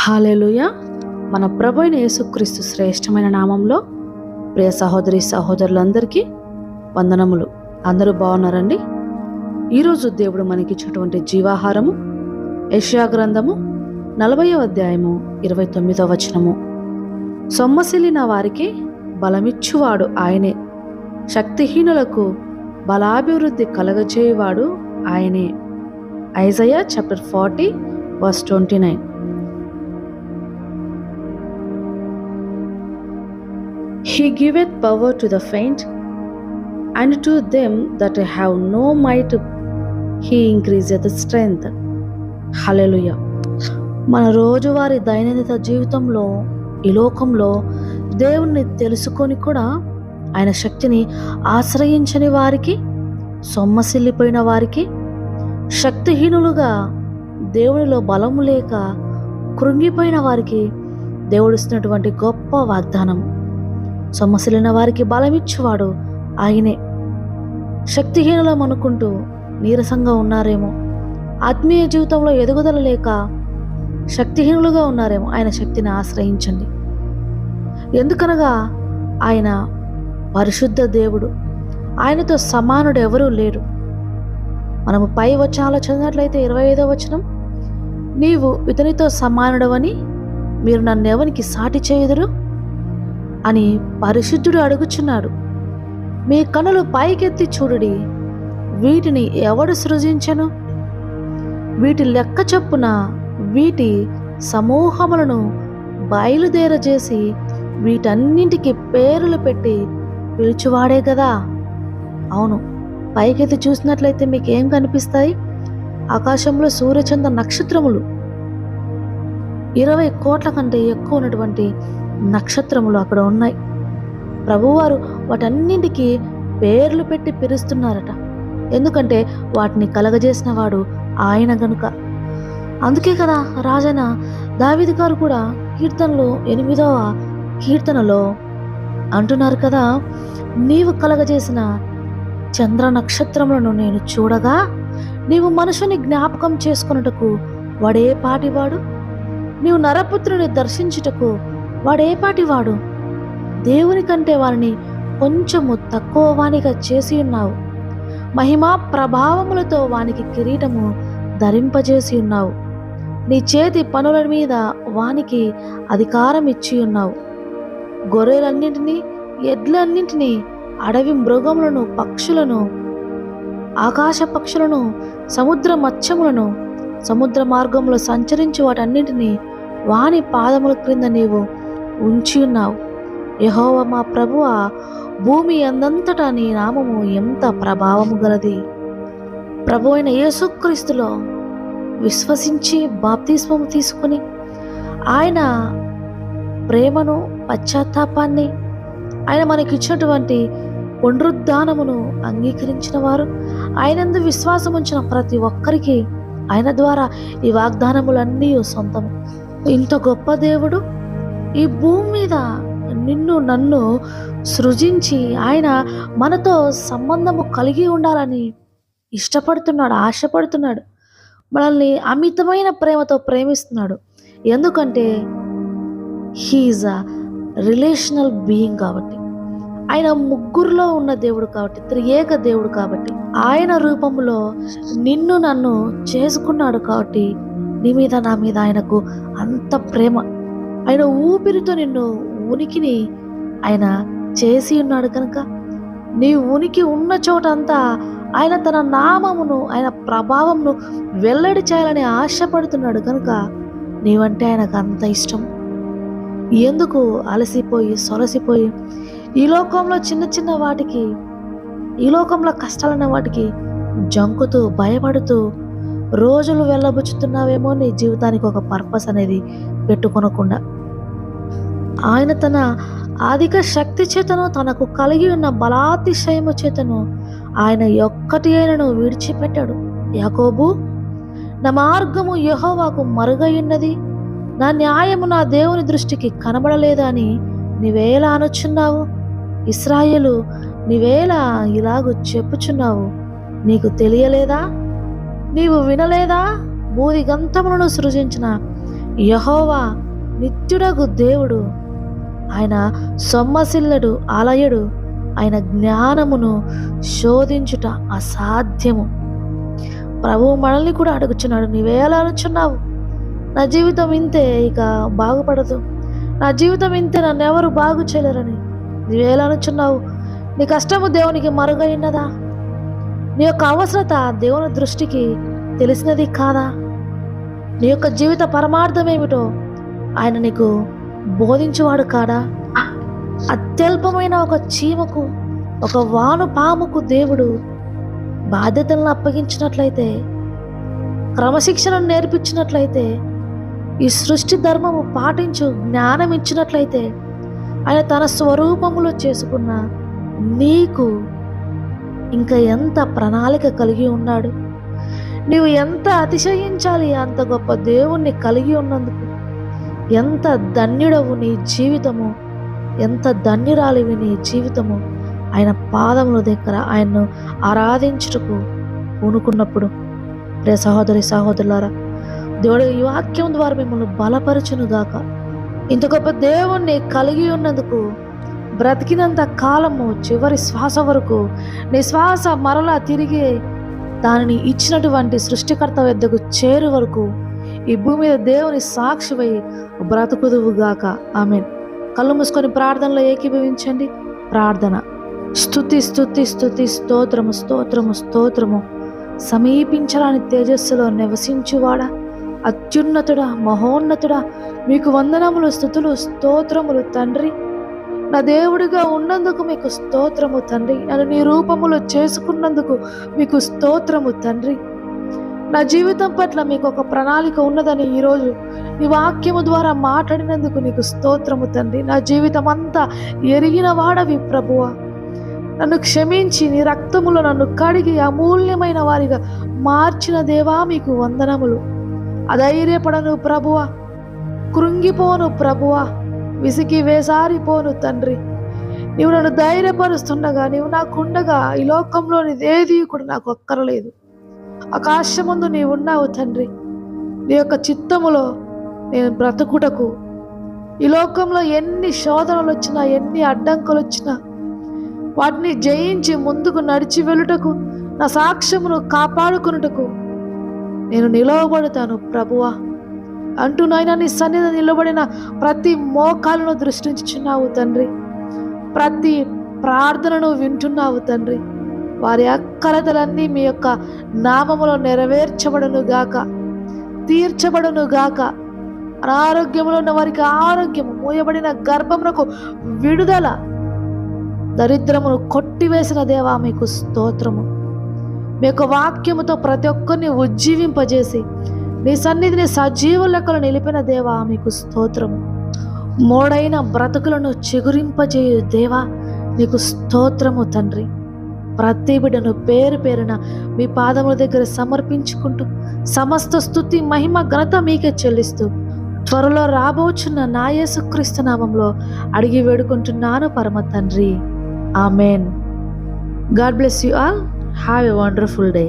హల్లెలూయా. మన ప్రభు అయిన యేసుక్రీస్తు శ్రేష్టమైన నామంలో ప్రియ సహోదరి సహోదరులందరికీ వందనములు. అందరూ బాగున్నారండి? ఈరోజు దేవుడు మనకిచ్చినటువంటి జీవాహారము యెషయా గ్రంథము 40వ అధ్యాయము 29వ వచనము. సొమ్మసిల్లిన వారికి బలమిచ్చువాడు ఆయనే, శక్తిహీనులకు బలాభివృద్ధి కలగజేయువాడు ఆయనే. Isaiah chapter 40 verse 29. He giveth power to the faint, and to them that have no might he increaseth strength. హల్లెలూయా. మన రోజువారీ దైనందిన జీవితంలో ఈ లోకంలో దేవుణ్ణి తెలుసుకొని కూడా ఆయన శక్తిని ఆశ్రయించని వారికి, సొమ్మసిల్లిపోయిన వారికి, శక్తిహీనులుగా దేవునిలో బలము లేక కృంగిపోయిన వారికి దేవుడిస్తున్నటువంటి గొప్ప వాగ్దానం. సొమ్మసిల్లిన వారికి బలమిచ్చువాడు ఆయనే. శక్తిహీనులం అనుకుంటూ నీరసంగా ఉన్నారేమో, ఆత్మీయ జీవితంలో ఎదుగుదల లేక శక్తిహీనులుగా ఉన్నారేమో, ఆయన శక్తిని ఆశ్రయించండి. ఎందుకనగా ఆయన పరిశుద్ధ దేవుడు, ఆయనతో సమానుడు ఎవరూ లేరు. మనము పై వచనాలు చదివినట్లయితే 25వ వచనం, నీవు ఇతనితో సమానుడవని మీరు నన్నెవనికి సాటి చేయుదురు అని పరిశుద్ధుడు అడుగుచున్నాడు. మీ కనులు పైకెత్తి చూడుడి, వీటిని ఎవడు సృజించెను? వీటి లెక్క చొప్పున వీటి సమూహములను బయలుదేరజేసి వీటన్నింటికి పేర్లు పెట్టి పిలుచువాడే కదా. అవును, పైకెత్తి చూసినట్లయితే మీకు ఏం కనిపిస్తాయి? ఆకాశంలో సూర్యచంద్ర నక్షత్రములు, 20 కోట్ల కంటే ఎక్కువ ఉన్నటువంటి నక్షత్రములు అక్కడ ఉన్నాయి. ప్రభువారు వాటన్నింటికి పేర్లు పెట్టి పిలుస్తున్నారట. ఎందుకంటే వాటిని కలగజేసిన వాడు ఆయన గనుక. అందుకే కదా రాజైన దావీదు గారు కూడా కీర్తనలో 8వ కీర్తనలో అంటున్నారు కదా, నీవు కలగజేసిన చంద్ర నక్షత్రములను నేను చూడగా, నీవు మనుషుని జ్ఞాపకం చేసుకొనుటకు వాడే పాటివాడు, నీవు నరపుత్రుని దర్శించుటకు వాడే పాటివాడు. దేవుని కంటే వారిని కొంచెము తక్కువ వానిగా చేసి ఉన్నావు. మహిమా ప్రభావములతో వానికి కిరీటము ధరింపజేసి ఉన్నావు. నీ చేతి పనుల మీద వానికి అధికారం ఇచ్చి ఉన్నావు. గొర్రెలన్నింటినీ, ఎడ్లన్నింటినీ, అడవి మృగములను, పక్షులను, ఆకాశ పక్షులను, సముద్ర మత్స్యములను, సముద్ర మార్గంలో సంచరించి వాటన్నింటినీ వాని పాదముల క్రింద నీవు ఉంచి ఉన్నావు. యెహోవా మా ప్రభువా, భూమి అందంతటా నీ నామము ఎంత ప్రభావము గలది. ప్రభు అయిన యేసుక్రీస్తులో విశ్వసించి బాప్తిస్మము తీసుకుని ఆయన ప్రేమను, పశ్చాత్తాపాన్ని, ఆయన మనకిచ్చినటువంటి పునరుద్ధానమును అంగీకరించిన వారు, ఆయనందు విశ్వాసం ఉంచిన ప్రతి ఒక్కరికి ఆయన ద్వారా ఈ వాగ్దానములన్నీ సొంతము. ఇంత గొప్ప దేవుడు ఈ భూమి మీద నిన్ను నన్ను సృజించి ఆయన మనతో సంబంధము కలిగి ఉండాలని ఇష్టపడుతున్నాడు, ఆశపడుతున్నాడు. మనల్ని అమితమైన ప్రేమతో ప్రేమిస్తున్నాడు. ఎందుకంటే హీఈస్ అ రిలేషనల్ బీయింగ్ కాబట్టి, ఆయన ముగ్గురులో ఉన్న దేవుడు కాబట్టి, త్రియేక దేవుడు కాబట్టి, ఆయన రూపంలో నిన్ను నన్ను చేసుకున్నాడు కాబట్టి నీ మీద నా మీద ఆయనకు అంత ప్రేమ. ఆయన ఊపిరితో నిన్ను ఉనికిని ఆయన చేసి ఉన్నాడు కనుక నీ ఉనికి ఉన్న చోట అంతా ఆయన తన నామమును, ఆయన ప్రభావమును వెల్లడి చేయాలని ఆశపడుతున్నాడు కనుక నీవంటే ఆయనకు అంత ఇష్టం. ఎందుకు అలసిపోయి సొలసిపోయి ఈ లోకంలో చిన్న చిన్న వాటికి, ఈ లోకంలో కష్టాలన్న వాటికి జంకుతూ భయపడుతూ రోజులు వెళ్ళబుచ్చుతున్నావేమో? నీ జీవితానికి ఒక పర్పస్ అనేది పెట్టుకొనకుండా ఆయన తన అధిక శక్తి చేతను, తనకు కలిగి ఉన్న బలాతిశయము చేతను ఆయన ఒక్కటి అయినను విడిచిపెట్టాడు. యాకోబు, నా మార్గము యెహోవాకు మరుగయున్నది, నా న్యాయము నా దేవుని దృష్టికి కనబడలేదా అని నీవేలా అనుచున్నావు? ఇశ్రాయేలు, నీవేలా ఇలాగూ చెప్పుచున్నావు? నీకు తెలియలేదా? నీవు వినలేదా? బూది గంతములను సృజించిన యెహోవా నిత్యుడగు దేవుడు, ఆయన సొమ్మసిల్లడు ఆలయుడు, ఆయన జ్ఞానమును శోధించుట అసాధ్యము. ప్రభువు మనల్ని కూడా అడుగుచున్నాడు, నీవేలా అనుచున్నావు? నా జీవితం ఇంతే, ఇక బాగుపడదు, నా జీవితం ఇంతే, నన్ను ఎవరు బాగు చేయలేరని నీవేలా అనుచున్నావు? నీ కష్టము దేవునికి మరుగైనదా? నీ యొక్క అవసరత దేవుని దృష్టికి తెలిసినది కాదా? నీ యొక్క జీవిత పరమార్థం ఏమిటో ఆయన నీకు బోధించువాడు కాడా? అత్యల్పమైన ఒక చీమకు, ఒక వానపాముకు దేవుడు బాధ్యతలను అప్పగించినట్లయితే, క్రమశిక్షణను నేర్పించినట్లయితే, ఈ సృష్టి ధర్మము పాటించు జ్ఞానం ఇచ్చినట్లయితే, ఆయన తన స్వరూపములో చేసుకున్న నీకు ఇంకా ఎంత ప్రణాళిక కలిగి ఉన్నాడు. నీవు ఎంత అతిశయించాలి అంత గొప్ప దేవుణ్ణి కలిగి ఉన్నందుకు. ఎంత ధన్యుడవు నీ జీవితము, ఎంత ధన్యురాలివి నీ జీవితము. ఆయన పాదముల దగ్గర ఆయన్ను ఆరాధించుటకు పూనుకున్నప్పుడు. ప్రియ సహోదరి సహోదరులారా, దేవుడు ఈ వాక్యం ద్వారా మిమ్మల్ని బలపరచునుగాక. ఇంత గొప్ప దేవుణ్ణి కలిగి ఉన్నందుకు బ్రతికినంత కాలము, చివరి శ్వాస వరకు, నీ శ్వాస మరలా తిరిగి దానిని ఇచ్చినటువంటి సృష్టికర్త వద్దకు చేరు వరకు ఈ భూమి మీద దేవుని సాక్షివై బ్రతుకుదువుగాక. ఆమేన్. కళ్ళు మూసుకొని ప్రార్థనలో ఏకీభవించండి. ప్రార్థన. స్తుతి స్తుతి స్తుతి, స్తోత్రము స్తోత్రము స్తోత్రము. సమీపించరాని తేజస్సులో నివసించువాడా, అత్యున్నతుడా, మహోన్నతుడా, మీకు వందనములు, స్తుతులు, స్తోత్రములు తండ్రి. నా దేవుడిగా ఉన్నందుకు మీకు స్తోత్రము తండ్రి. నన్ను నీ రూపములో చేసుకున్నందుకు మీకు స్తోత్రము తండ్రి. నా జీవితం పట్ల మీకు ఒక ప్రణాళిక ఉన్నదని ఈరోజు నీ వాక్యము ద్వారా మాట్లాడినందుకు నీకు స్తోత్రము తండ్రి. నా జీవితం అంతా ఎరిగిన వాడవి ప్రభువా. నన్ను క్షమించి నీ రక్తములో నన్ను కడిగి అమూల్యమైన వారిగా మార్చిన దేవా మీకు వందనములు. అధైర్యపడను ప్రభువా, కృంగిపోను ప్రభువా, విసిగి వేసారిపోను తండ్రి. నీవు నన్ను ధైర్యపరుస్తుండగా, నీవు నాకుండగా ఈ లోకంలోనిది ఏది కూడా నాకు అక్కరలేదు. ఆకాశమందు నీవు ఉన్నావు తండ్రి. నీ యొక్క చిత్తములో నేను బ్రతుకుటకు, ఈ లోకంలో ఎన్ని శోధనలు వచ్చినా, ఎన్ని అడ్డంకులు వచ్చినా వాటిని జయించి ముందుకు నడిచి వెళ్ళుటకు, నా సాక్ష్యమును కాపాడుకున్నటకు నేను నిలవబడతాను ప్రభువా అంటూ నాయన నీ సన్నిధిలో నిలబడిన ప్రతి మోకాలను దృష్టించుచున్నావు తండ్రి. ప్రతి ప్రార్థనను వింటున్నావు తండ్రి. వారి అక్కరతలన్నీ మీ యొక్క నామములో నెరవేర్చబడును గాక, తీర్చబడును గాక. అనారోగ్యంలో ఉన్న వారికి ఆరోగ్యము, మూయబడిన గర్భమునకు విడుదల, దరిద్రమును కొట్టివేసిన దేవా మీకు స్తోత్రము. మీ యొక్క వాక్యముతో ప్రతి ఒక్కరిని ఉజ్జీవింపజేసి నీ సన్నిధిని సజీవ లెక్కలు నిలిపిన దేవా మీకు స్తోత్రము. మోడైన బ్రతుకులను చిగురింపజేయు దేవా నీకు స్తోత్రము తండ్రి. ప్రతి బిడ్డను పేరు పేరున మీ పాదముల దగ్గర సమర్పించుకుంటూ సమస్త స్తుతి మహిమ ఘనత మీకే చెల్లిస్తూ త్వరలో రాబోచున్న నా యేసుక్రీస్తు నామములో అడిగి వేడుకుంటున్నాను పరమ తండ్రి. Amen. God bless you all. Have a wonderful day.